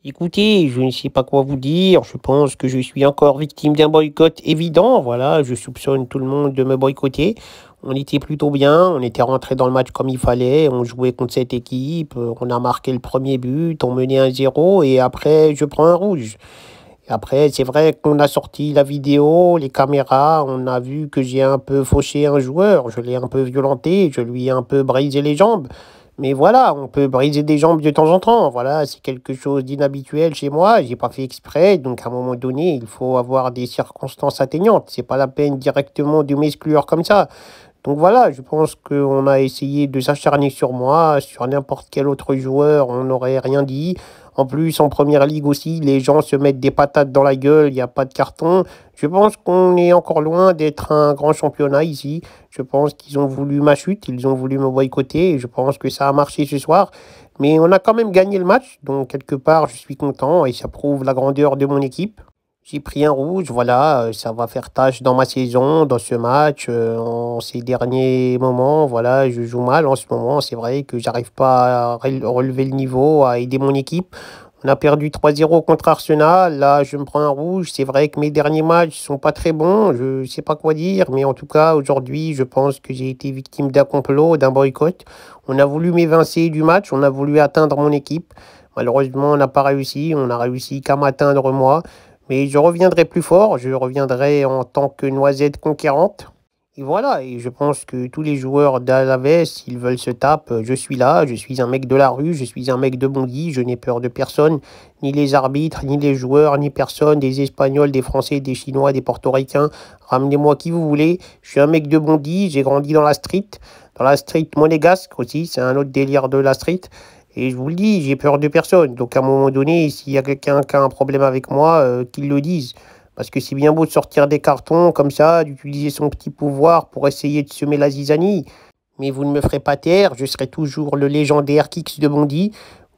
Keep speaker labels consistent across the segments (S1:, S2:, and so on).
S1: Écoutez, je ne sais pas quoi vous dire. Je pense que je suis encore victime d'un boycott évident. Voilà, je soupçonne tout le monde de me boycotter. On était plutôt bien, on était rentré dans le match comme il fallait, on jouait contre cette équipe, on a marqué le premier but, on menait 1-0 et après je prends un rouge. Et après, c'est vrai qu'on a sorti la vidéo, les caméras, on a vu que j'ai un peu fauché un joueur, je l'ai un peu violenté, je lui ai un peu brisé les jambes. Mais voilà, on peut briser des jambes de temps en temps. Voilà, c'est quelque chose d'inhabituel chez moi. J'ai pas fait exprès. Donc, à un moment donné, il faut avoir des circonstances atteignantes. C'est pas la peine directement de m'exclure comme ça. Donc voilà, je pense qu'on a essayé de s'acharner sur moi, sur n'importe quel autre joueur, on n'aurait rien dit. En plus, en première ligue aussi, les gens se mettent des patates dans la gueule, il n'y a pas de carton. Je pense qu'on est encore loin d'être un grand championnat ici. Je pense qu'ils ont voulu ma chute, ils ont voulu me boycotter et je pense que ça a marché ce soir. Mais on a quand même gagné le match, donc quelque part, je suis content et ça prouve la grandeur de mon équipe. J'ai pris un rouge, voilà, ça va faire tâche dans ma saison, dans ce match, en ces derniers moments, voilà, je joue mal en ce moment, c'est vrai que j'arrive pas à relever le niveau, à aider mon équipe. On a perdu 3-0 contre Arsenal, là je me prends un rouge, c'est vrai que mes derniers matchs sont pas très bons, je sais pas quoi dire, mais en tout cas aujourd'hui je pense que j'ai été victime d'un complot, d'un boycott. On a voulu m'évincer du match, on a voulu atteindre mon équipe. Malheureusement on n'a pas réussi, on a réussi qu'à m'atteindre moi. Mais je reviendrai plus fort, je reviendrai en tant que noisette conquérante. Et voilà, et je pense que tous les joueurs d'Alaves, s'ils veulent se taper, je suis là, je suis un mec de la rue, je suis un mec de Bondy, je n'ai peur de personne, ni les arbitres, ni les joueurs, ni personne, des Espagnols, des Français, des Chinois, des Portoricains, ramenez-moi qui vous voulez, je suis un mec de Bondy, j'ai grandi dans la street monégasque aussi, c'est un autre délire de la street. Et je vous le dis, j'ai peur de personne. Donc à un moment donné, s'il y a quelqu'un qui a un problème avec moi, qu'il le dise. Parce que c'est bien beau de sortir des cartons comme ça, d'utiliser son petit pouvoir pour essayer de semer la zizanie. Mais vous ne me ferez pas taire, je serai toujours le légendaire Kix de Bondy.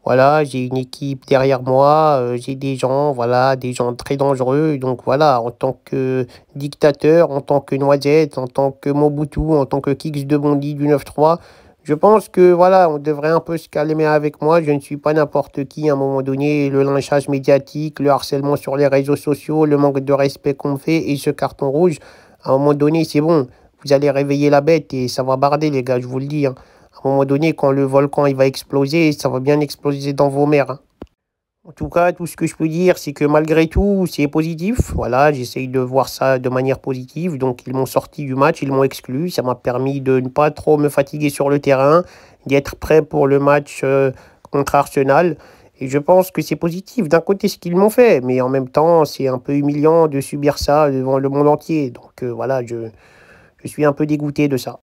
S1: Voilà, j'ai une équipe derrière moi, j'ai des gens, voilà, des gens très dangereux. Donc voilà, en tant que dictateur, en tant que Noisette, en tant que Mobutu, en tant que Kix de Bondy du 9-3, je pense que voilà, on devrait un peu se calmer avec moi. Je ne suis pas n'importe qui à un moment donné. Le lynchage médiatique, le harcèlement sur les réseaux sociaux, le manque de respect qu'on me fait et ce carton rouge, à un moment donné, c'est bon. Vous allez réveiller la bête et ça va barder, les gars, je vous le dis, hein. À un moment donné, quand le volcan il va exploser, ça va bien exploser dans vos mers, hein. En tout cas, tout ce que je peux dire, c'est que malgré tout, c'est positif. Voilà, j'essaye de voir ça de manière positive. Donc, ils m'ont sorti du match, ils m'ont exclu. Ça m'a permis de ne pas trop me fatiguer sur le terrain, d'être prêt pour le match contre Arsenal. Et je pense que c'est positif d'un côté ce qu'ils m'ont fait, mais en même temps, c'est un peu humiliant de subir ça devant le monde entier. Donc, voilà, je suis un peu dégoûté de ça.